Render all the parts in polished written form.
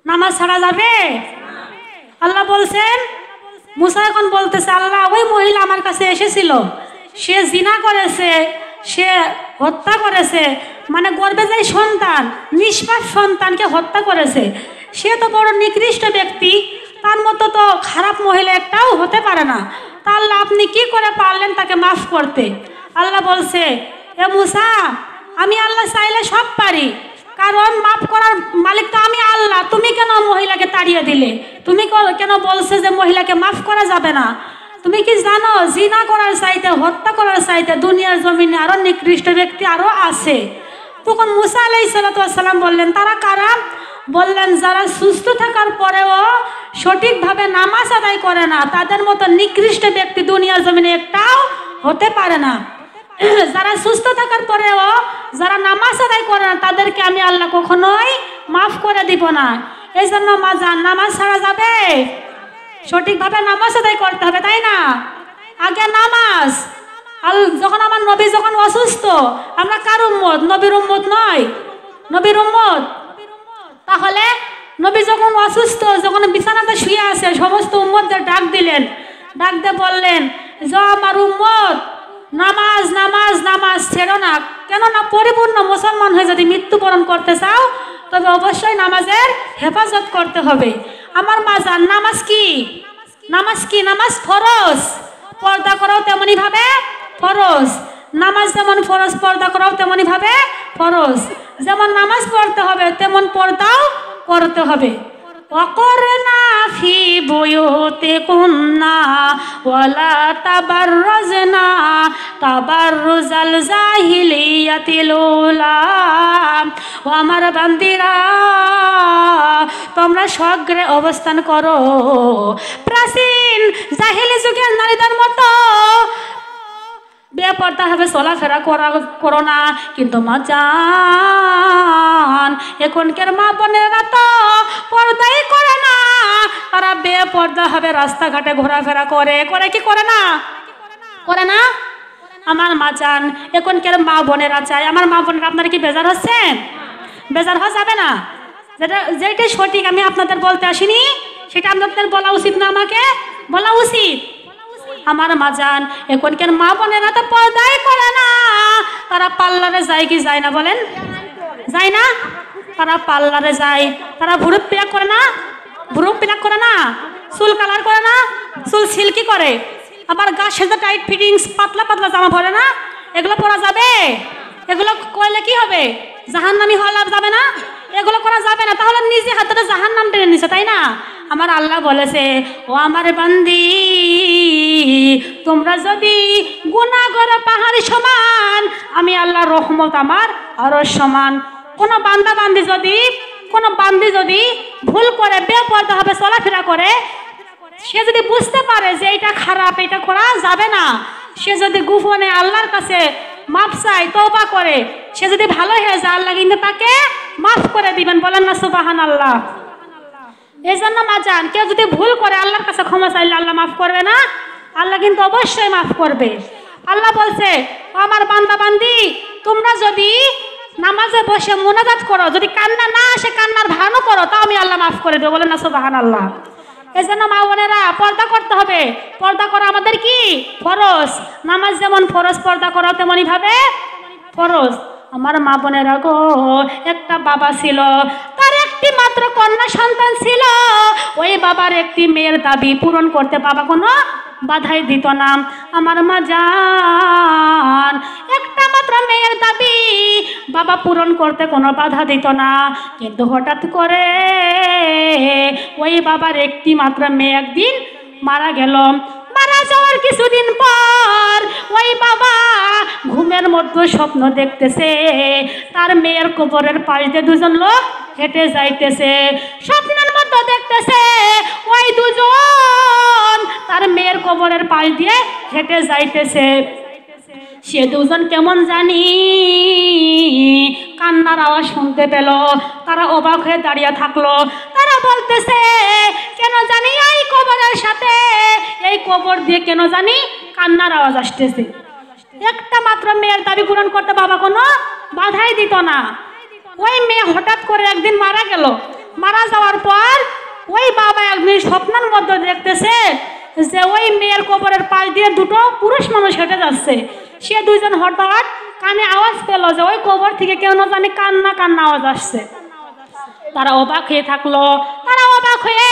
নামাজ ছাড়া যাবে? আল্লাহ বলছেন, মুসা এখন বলতেছে, আল্লাহ ওই মহিলা আমার কাছে এসেছিল, সে জিনা করেছে, সে হত্যা করেছে, মানে গর্ভে যাই সন্তান, নিষ্পাপ সন্তানকে হত্যা করেছে, সে তো বড় নিকৃষ্ট ব্যক্তি, তার মতো তো খারাপ মহিলা একটাও হতে পারে না। তা আল্লাহ আপনি কি করে পারলেন তাকে মাফ করতে? আল্লাহ বলছে, এ মুসা, আমি আল্লাহ চাইলে সব পারি, কারণ মাফ করার মালিক তো আমি আল্লাহ। তুমি কেন মহিলাকে তাড়িয়ে দিলে? তুমি কেন বলছে যে মহিলাকে মাফ করা যাবে না? তুমি কি জানো জিনা করার চাইতে, হত্যা করার চাইতে দুনিয়ার জমিনে আরো নিকৃষ্ট ব্যক্তি আরো আছে? তখন মুসা আলাইহিস সালাম বললেন, তারা কারা? বললেন, যারা সুস্থ থাকার পরেও সঠিকভাবে নামাজ আদায় করে না, তাদের মতো নিকৃষ্ট ব্যক্তি দুনিয়ার জমিনে একটাও হতে পারে না। যারা সুস্থ থাকার পরেও যারা নামাজ আদায় করে না, তাদেরকে আমি আল্লাহ কখনোই মাফ করে দিব না। এই জন্য নামাজ ছাড়া যাবে? সঠিকভাবে নামাজ আদায় করতে হবে, তাই না? আগে নামাজ। যখন আমার নবী যখন অসুস্থ, আমরা কার উম্মত? নবীর উম্মত নয়? নবীর উম্মত। তাহলে নবী যখন অসুস্থ, যখন বিছানাতে শুয়ে আছে, সমস্ত উম্মতদের ডাক দিলেন, ডাক দিয়ে বললেন যে আমার উম্মত, নামাজ নামাজ নামাজ ছেড়ো না। কেননা পরিপূর্ণ মুসলমান হয়ে যদি মৃত্যুবরণ করতে চাও, তবে অবশ্যই নামাজের হেফাজত করতে হবে। আমার মাজান, নামাজ কি? নামাজ কি? নামাজ ফরজ। পর্দা করাও তেমনি ভাবে ফরজ। নামাজ যেমন ফরজ, পর্দা করাও তেমনি ভাবে ফরজ। যেমন নামাজ পড়তে হবে, তেমন পর্দাও করতে হবে। وقرنا في بيوتكنا ولا تبرجنا تبرج الجاهلية الأولى। ও আমার বান্দিরা, তোমরা সগ্রে অবস্থান করো প্রাচীন জাহিলি যুগের নারীদের মতো বেপর্দা ভাবে চলাফেরা করো না। কিন্তু মাজান, এখনকার মা বোনেরা তো পর্দাই করে না, তারা বেপর্দা ভাবে রাস্তাঘাটে ঘোরাফেরা করে কি করে না? করে না? আমার মাজান, এখনকার মা বোনেরা চাই, আমার মা বোনেরা, আপনারা কি বেজার হচ্ছেন? বেজার হওয়া যাবে না। যেটা সঠিক আমি আপনাদের বলতে আসিনি, সেটা আপনাদের বলা উচিত না? আমাকে বলা উচিত। আমার মাজান, এখনকার মা বোনেরা তো পর্দাই করে না, তারা পার্লারে যায় কি যায় না বলেন? যায় না? তারা পার্লারে যায়, তারা ভুরু পিলাক করে না? ভুরু পিলাক করে না? চুল কালার করে না? চুল সিল্কি করে। আবার গা সেজে টাইট ফিটিংস পাতলা পাতলা জামা পরে না? এগুলো পরা যাবে? এগুলো করলে কি হবে? জাহান্নামী হওয়া যাবে না? এগুলো করা যাবে না। তাহলে নিজে হাতে জাহান্নাম টেনে নিছে, তাই না? আমার আল্লাহ বলেছে, ও আমার বান্দি, তোমরা যদি গুনাহ করো পাহাড়ি সমান, আমি আল্লাহর রহমত আমার আরো সমান। কোনো বান্দি যদি ভুল করে, বেপরদা হবে চলাফেরা করে, সে যদি বুঝতে পারে যে এটা খারাপ, এটা করা যাবে না, সে যদি গোপনে আল্লাহর কাছে মাফ চায়, তওবা করে, সে যদি ভালো হয়ে যায়, আল্লাহ কিন্তু তাকে মাফ করে দিবেন। বলেন না সুবহানাল্লাহ। এই জন্য মাজান, কেউ যদি ভুল করে আল্লাহর কাছে ক্ষমা চাইলে আল্লাহ মাফ করবে না? আল্লাহ কিন্তু অবশ্যই মাফ করবে। আল্লাহ বলছে, আমার বান্দা বান্দি, তোমরা যদি নামাজে বসে মুনাজাত করো, যদি কান্না না আসে, কান্নার ভানও করো, তাও আমি আল্লাহ মাফ করে দেবো। বলেন না সুবহানাল্লাহ। এই জন্য মা বোনেরা, পর্দা করতে হবে। পর্দা করা আমাদের কি? ফরজ। নামাজ যেমন ফরজ, পর্দা করাও তেমনি ভাবে ফরজ। আমার মা বোনেরা গো, একটা বাবা ছিল, তার একটি মাত্র কন্যা সন্তান ছিল। ওই বাবার একটি মেয়ের দাবি পূরণ করতে বাবা কোনো বাধাই দিত না। আমার মা জান, একটা মাত্র মেয়ের দাবি বাবা পূরণ করতে কোনো বাধা দিত না। কিন্তু হঠাৎ করে ওই বাবার একটি মাত্র মেয়ে একদিন মারা গেল। মারা যাওয়ার কিছুদিন পর ওই বাবা ঘুমের মধ্যে স্বপ্ন দেখতেছে, তার মেয়ের কবরের পাশ দিয়ে দুজন লোক হেঁটে যাইতেছে। স্বপ্নের মধ্যে দেখতেছে ওই দুজন তার মেয়ের কবরের পাশ দিয়ে হেঁটে যাইতেছে। সে দুজন কেমন জানি কান্নার আওয়াজ শুনতে পেল। তারা অবাক হয়ে দাঁড়িয়ে থাকলো। তারা বলতেছে, কেন জানি এই কবরের সাথে, এই কবর দিয়ে কেন জানি কান্নার আওয়াজ আসতেছে। একটা মাত্র মেয়ের দাবি পূরণ করতে বাবা কোনো বাধাই দিত না। ওই মেয়ে হঠাৎ করে একদিন মারা গেল। মারা যাওয়ার পর ওই বাবা একদিন স্বপ্নের মধ্যে দেখতেছে যে ওই মেয়ের কবরের পাশ দিয়ে দুটো পুরুষ মানুষ হেঁটে যাচ্ছে। সে দুইজন হঠাৎ কানে আওয়াজ পেল যে ওই কবর থেকে কেউ না জানি কান্না কান্না আওয়াজ আসছে। তারা অবাক হয়ে থাকলো। তারা অবাক হয়ে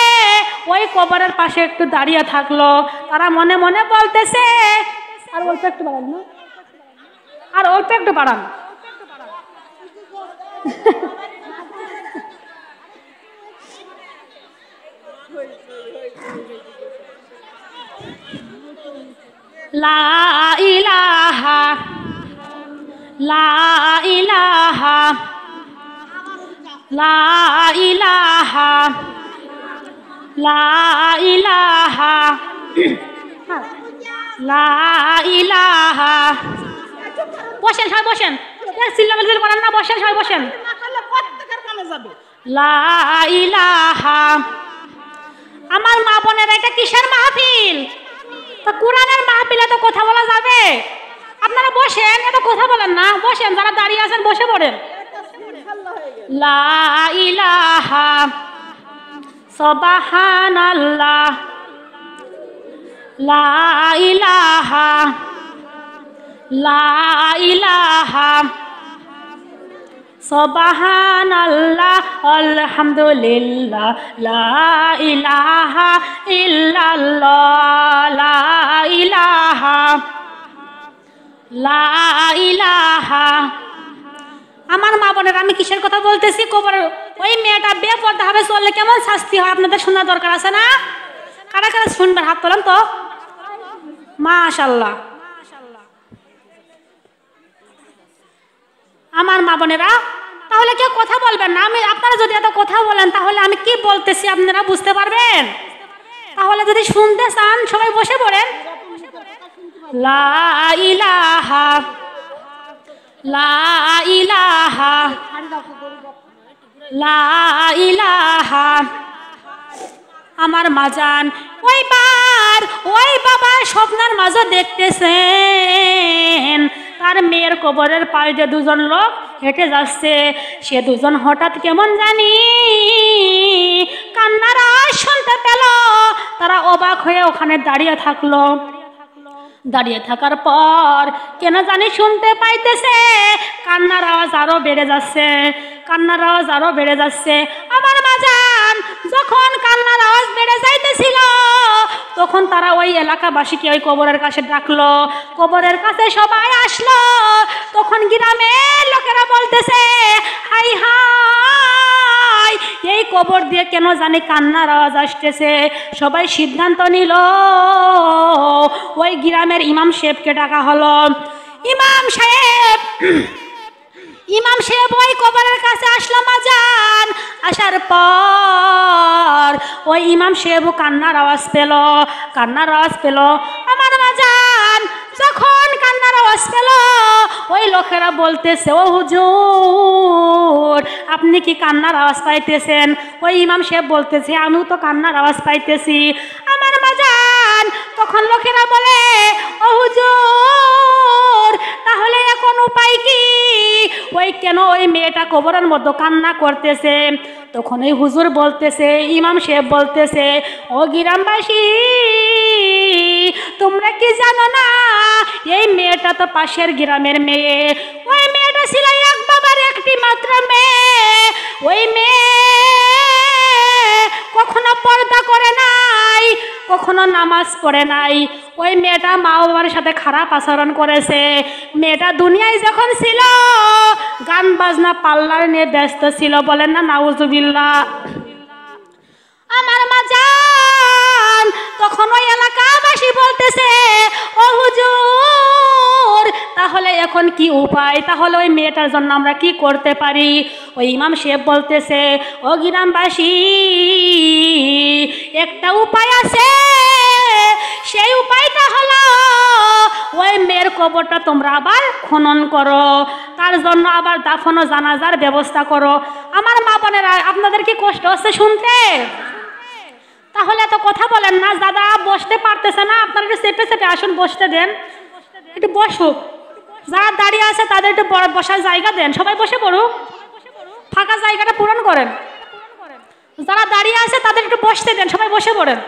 ওই কবরের পাশে একটু দাঁড়িয়ে থাকলো। তারা মনে মনে বলতেছে, আর অল্প একটু বাড়ান না, আর অল্প একটু বাড়ান। লা ইলাহা লা ইলাহা লা ইলাহা লা ইলাহা লা ইলাহা। বসেন সবাই বসেন, চিল্লামিল্লি করেন না, বসেন সবাই বসেন। লা ইলাহা। আমার মা বোনের এটা কিসের মাহফিল? তো কোরআনের মাহফিলে তো কথা বলা যাবে। আপনারা বসেন, এত কথা বলেন না, বসেন। যারা দাঁড়িয়ে আছেন বসে পড়েন। লা ইলাহা সুবহানাল্লাহ লা ইলাহা লা ইলাহা সুবহানাল্লাহ আলহামদুলিল্লাহ লা ইলাহা ইল্লাল্লাহ লা ইলাহা লা ইলাহা। আমার মা বোনের আমি কিসের কথা বলতেছি? কবরের ওই মেয়েটা বেপরদা ভাবে চললে কেমন শাস্তি হয় আপনাদের শোনার দরকার আছে না? কারা কারা শুনবেন হাত তোলেন তো। মাশাআল্লাহ। আমার মা বোনেরা, তাহলে কেউ কথা বলবেন না। আমি আপনারা যদি এত কথা বলেন তাহলে আমি কি বলতেছি আপনারা বুঝতে পারবেন? তাহলে যদি শুনতে চান সবাই বসে পড়েন। লা ইলাহা লা ইলাহা লা ইলাহা। আমার মাজান ওই বাবা স্বপ্নের মাঝে দেখতেছেন তার মেয়ের কবরের পাশ দিয়ে দুজন লোক হেঁটে যাচ্ছে। সে দুজন হঠাৎ কেমন জানি কান্নার আওয়াজ শুনতে পেল। তারা অবাক হয়ে ওখানে দাঁড়িয়ে থাকলো। দাঁড়িয়ে থাকার পর কেন জানি শুনতে পাইতেছে কান্নার আওয়াজ আরো বেড়ে যাচ্ছে, কান্নার আওয়াজ আরো বেড়ে যাচ্ছে। আমার মাজান যখন কান্নার আওয়াজ বেড়ে যাইতেছিল তখন তারা ওই এলাকাবাসীকে ওই কবরের কাছে ডাকলো। কবরের কাছে সবাই আসলো। তখন গ্রামের লোকেরা বলতেছে, হাই হাই এই কবর দিয়ে কেন জানি কান্নার আওয়াজ আসতেছে। সবাই সিদ্ধান্ত নিল ওই গ্রামের ইমাম সাহেবকে ডাকা হলো। ইমাম সাহেব ওই কবরের কাছে আসলো মাজান। আসার পর ওই ইমাম সাহেব কান্নার আওয়াজ পেল। আমার মাজান যখন কান্নার আওয়াজ পেল ওই লোকেরা বলতেছে, ও হুজুর আপনি কি কান্নার আওয়াজ পাইতেছেন? ওই ইমাম সাহেব বলতেছে, আমিও তো কান্নার আওয়াজ পাইতেছি। আমার মাজান তখন লোকেরা বলে, ও হুজুর তাহলে এখন উপায় কি? ওই কেন ওই মেয়েটা কবরের মধ্যে কান্না করতেছে? তখন এই হুজুর বলতেছে, ইমাম সাহেব বলতেছে, ও গ্রামবাসী তোমরা কি জানো না এই মেয়েটা তো পাশের গ্রামের মেয়ে। ওই মেয়েটা ছিল এক বাবার একটি মাত্র মেয়ে। ওই মেয়ে কখনো পর্দা করে নাই, কখনো নামাজ পড়ে নাই। ওই মেয়েটা মা বাবার সাথে খারাপ আচরণ করেছে। মেয়েটা দুনিয়ায় যখন ছিল গান বাজনা পাল্লার নিয়ে ব্যস্ত ছিল। বলেন না নাউজুবিল্লাহ। আমার মাজান তখন ওই এলাকাবাসী বলতেছে, ও হুজুর তাহলে এখন কি উপায়? তাহলে ওই মেয়েটার জন্য আমরা কি করতে পারি? ওই ইমাম সাহেব বলতেছে, ও গ্রামবাসী একটা উপায় আছে। সেই উপায়টা হলো ওই মেয়ের কবরটা তোমরা আবার খনন করো, তার জন্য আবার দাফন ও জানাজার ব্যবস্থা করো। আমার মা বোনেরা, আপনাদের কি কষ্ট হচ্ছে শুনতে? তাহলে এত কথা বলেন না। দাদা বসতে পারতেছে না, আপনারা একটু চেপে আসুন, বসতে দেন, একটু বসুক। যারা দাঁড়িয়ে আছে তাদের একটু বসার জায়গা দেন। সবাই বসে পড়ুক, ফাঁকা জায়গাটা পূরণ করেন। যারা দাঁড়িয়ে আছে তাদের একটু বসতে দেন, সবাই বসে পড়েন।